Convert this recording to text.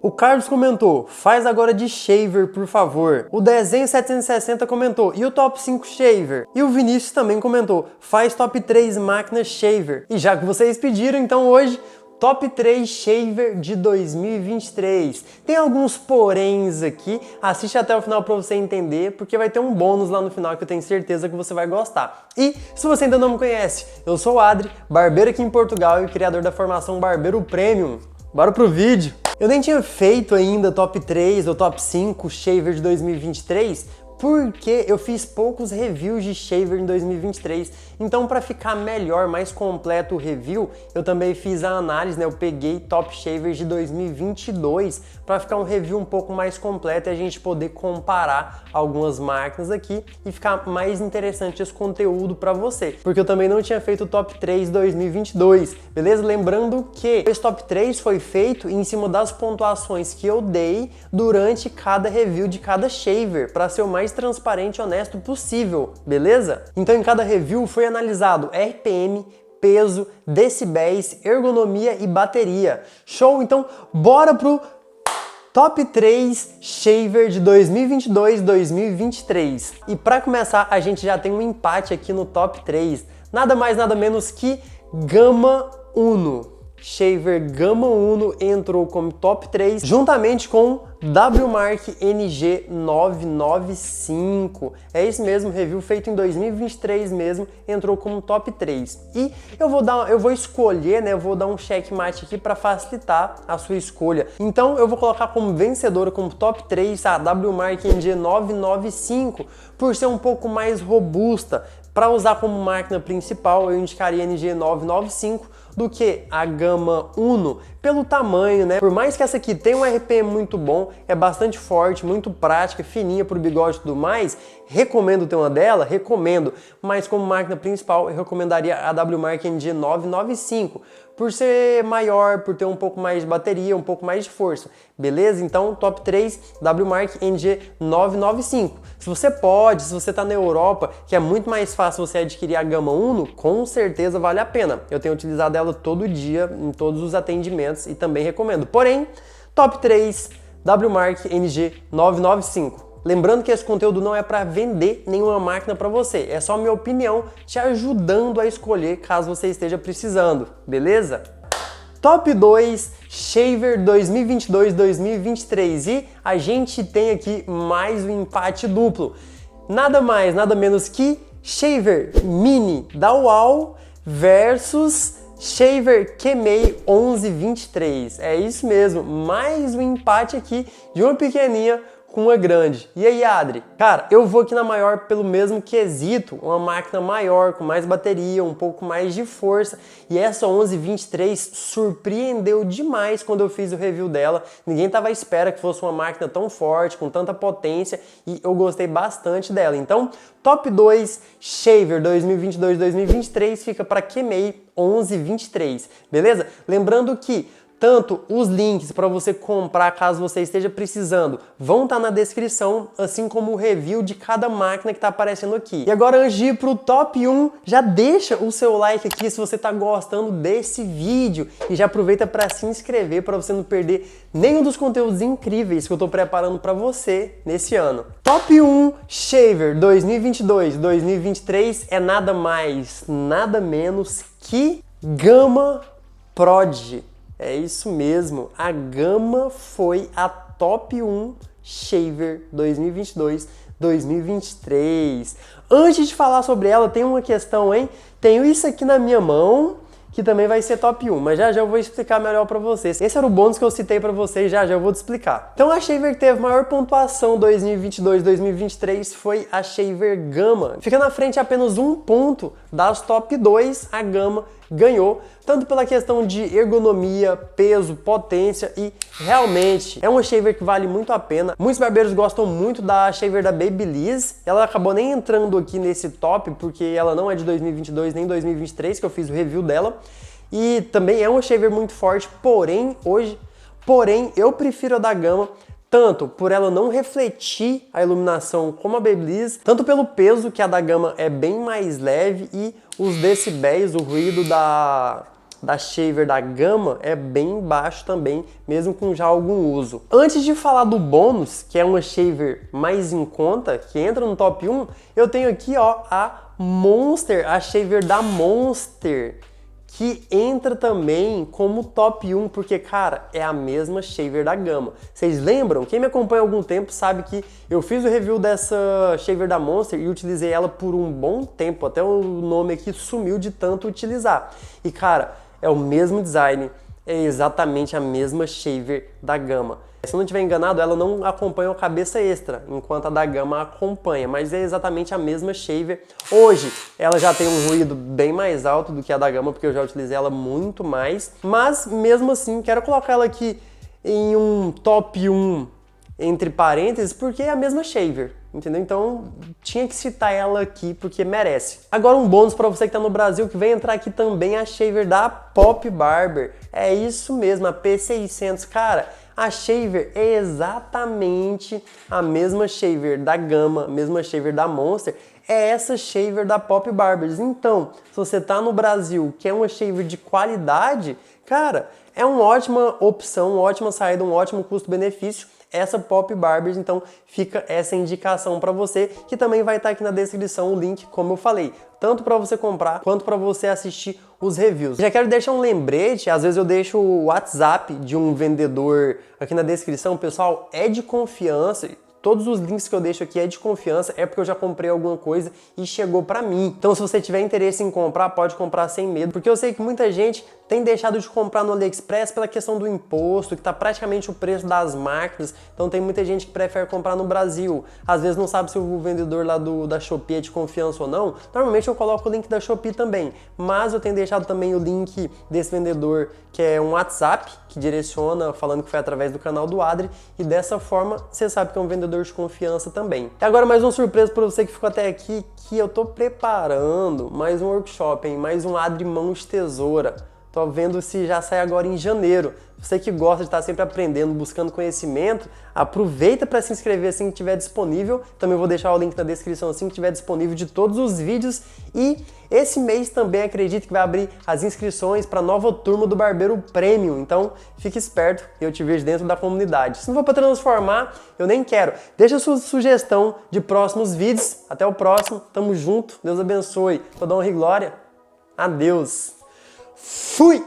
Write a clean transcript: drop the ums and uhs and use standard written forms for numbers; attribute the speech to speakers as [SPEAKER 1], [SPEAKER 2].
[SPEAKER 1] O Carlos comentou, faz agora de shaver, por favor. O Desenho 760 comentou, e o top 5 shaver? E o Vinícius também comentou, faz top 3 máquinas shaver. E já que vocês pediram, então hoje, top 3 shaver de 2023. Tem alguns poréns aqui, assiste até o final para você entender, porque vai ter um bônus lá no final que eu tenho certeza que você vai gostar. E se você ainda não me conhece, eu sou o Adri, barbeiro aqui em Portugal e criador da formação Barbeiro Premium. Bora pro vídeo! Eu nem tinha feito ainda top 3 ou top 5 shaver de 2023, porque eu fiz poucos reviews de shaver em 2023. Então, para ficar melhor, mais completo o review, eu também fiz a análise, né? Eu peguei top shavers de 2022 para ficar um review um pouco mais completo e a gente poder comparar algumas máquinas aqui e ficar mais interessante esse conteúdo para você. Porque eu também não tinha feito o top 3 2022, beleza? Lembrando que esse top 3 foi feito em cima das pontuações que eu dei durante cada review de cada shaver, para ser o mais transparente e honesto possível, beleza? Então em cada review foi analisado RPM, peso, decibéis, ergonomia e bateria. Show? Então bora pro top 3 shaver de 2022-2023. E para começar, a gente já tem um empate aqui no top 3. Nada mais, nada menos que Gamma Uno. Shaver Gamma Uno entrou como top 3, juntamente com WMark NG995. É esse mesmo, review feito em 2023 mesmo, entrou como top 3. E eu vou escolher, né, eu vou dar um checkmate aqui para facilitar a sua escolha. Então eu vou colocar como vencedora, como top 3, a WMark NG995, por ser um pouco mais robusta. Para usar como máquina principal, eu indicaria a NG995 do que a Gamma Uno, pelo tamanho, né? Por mais que essa aqui tenha um RPM muito bom, é bastante forte, muito prática, fininha pro bigode e tudo mais, recomendo ter uma dela? Recomendo, mas como máquina principal eu recomendaria a WMark NG995, por ser maior, por ter um pouco mais de bateria, um pouco mais de força, beleza? Então top 3, WMark NG995. Se você pode, se você está na Europa, que é muito mais fácil você adquirir a Gamma Uno, com certeza vale a pena. Eu tenho utilizado ela todo dia, em todos os atendimentos e também recomendo. Porém, top 3, WMark NG995. Lembrando que esse conteúdo não é para vender nenhuma máquina para você, é só minha opinião te ajudando a escolher caso você esteja precisando, beleza? Top 2 shaver 2022-2023 e a gente tem aqui mais um empate duplo. Nada mais, nada menos que shaver mini da UAU versus shaver Kemei 1123. É isso mesmo, mais um empate aqui de uma pequenininha com uma grande. E aí, Adri? Cara, eu vou aqui na maior pelo mesmo quesito, uma máquina maior, com mais bateria, um pouco mais de força, e essa 1123 surpreendeu demais quando eu fiz o review dela. Ninguém tava à espera que fosse uma máquina tão forte, com tanta potência, e eu gostei bastante dela. Então, top 2 shaver 2022-2023 fica para Kemei 1123, beleza? Lembrando que tanto os links para você comprar, caso você esteja precisando, vão estar na descrição, assim como o review de cada máquina que está aparecendo aqui. E agora, antes de ir para o top 1, já deixa o seu like aqui se você está gostando desse vídeo e já aproveita para se inscrever para você não perder nenhum dos conteúdos incríveis que eu estou preparando para você nesse ano. Top 1 shaver 2022-2023 é nada mais, nada menos que Gamma Prodigy. É isso mesmo, a Gamma foi a top 1 shaver 2022-2023. Antes de falar sobre ela, tem uma questão, hein? Tenho isso aqui na minha mão, que também vai ser top 1, mas já eu vou explicar melhor para vocês. Esse era o bônus que eu citei para vocês, já eu vou te explicar. Então a shaver que teve maior pontuação 2022-2023 foi a shaver Gamma. Fica na frente apenas um ponto das top 2, a Gamma ganhou, tanto pela questão de ergonomia, peso, potência e realmente é uma shaver que vale muito a pena. Muitos barbeiros gostam muito da shaver da Babyliss, ela acabou nem entrando aqui nesse top porque ela não é de 2022 nem 2023, que eu fiz o review dela, e também é uma shaver muito forte, porém eu prefiro a da Gamma, tanto por ela não refletir a iluminação como a Babyliss, tanto pelo peso, que a da Gamma é bem mais leve, e os decibéis, o ruído da da shaver da Gama é bem baixo também, mesmo com já algum uso. Antes de falar do bônus, que é uma shaver mais em conta, que entra no top 1, eu tenho aqui ó, a Monster, a shaver da Monster, que entra também como top 1, porque, cara, é a mesma shaver da Gama. Vocês lembram? Quem me acompanha há algum tempo sabe que eu fiz o review dessa shaver da Monster e utilizei ela por um bom tempo, até o nome aqui sumiu de tanto utilizar. E, cara, é o mesmo design, é exatamente a mesma shaver da Gama. Se eu não estiver enganado, ela não acompanha a cabeça extra, enquanto a da Gama acompanha, mas é exatamente a mesma shaver. Hoje, ela já tem um ruído bem mais alto do que a da Gama, porque eu já utilizei ela muito mais, mas mesmo assim, quero colocar ela aqui em um top 1, entre parênteses, porque é a mesma shaver, entendeu? Então, tinha que citar ela aqui, porque merece. Agora um bônus para você que está no Brasil, que vem entrar aqui também a shaver da Pop Barber. É isso mesmo, a P600, cara. A shaver é exatamente a mesma shaver da Gama, mesma shaver da Monster, é essa shaver da Pop Barbers. Então, se você tá no Brasil, quer uma shaver de qualidade, cara, é uma ótima opção, uma ótima saída, um ótimo custo-benefício, essa Pop Barbers. Então fica essa indicação para você, que também vai estar aqui na descrição o link, como eu falei, tanto para você comprar quanto para você assistir os reviews. Já quero deixar um lembrete, às vezes eu deixo o WhatsApp de um vendedor aqui na descrição, pessoal, é de confiança. Todos os links que eu deixo aqui é de confiança, é porque eu já comprei alguma coisa e chegou pra mim. Então se você tiver interesse em comprar, pode comprar sem medo, porque eu sei que muita gente tem deixado de comprar no AliExpress pela questão do imposto, que tá praticamente o preço das máquinas, então tem muita gente que prefere comprar no Brasil. Às vezes não sabe se o vendedor lá da Shopee é de confiança ou não. Normalmente eu coloco o link da Shopee também, mas eu tenho deixado também o link desse vendedor, que é um WhatsApp, que direciona, falando que foi através do canal do Adri, e dessa forma você sabe que é um vendedor de confiança também. E agora mais uma surpresa para você que ficou até aqui, que eu tô preparando mais um workshop, hein? Mais um Adri Mãos de Tesoura. Tô vendo se já sai agora em janeiro. Você que gosta de estar sempre aprendendo, buscando conhecimento, aproveita para se inscrever assim que estiver disponível. Também vou deixar o link na descrição assim que estiver disponível de todos os vídeos. E esse mês também acredito que vai abrir as inscrições para a nova turma do Barbeiro Premium. Então fique esperto e eu te vejo dentro da comunidade. Se não for para transformar, eu nem quero. Deixa a sua sugestão de próximos vídeos. Até o próximo. Tamo junto. Deus abençoe. Toda honra e glória. Adeus. Fui!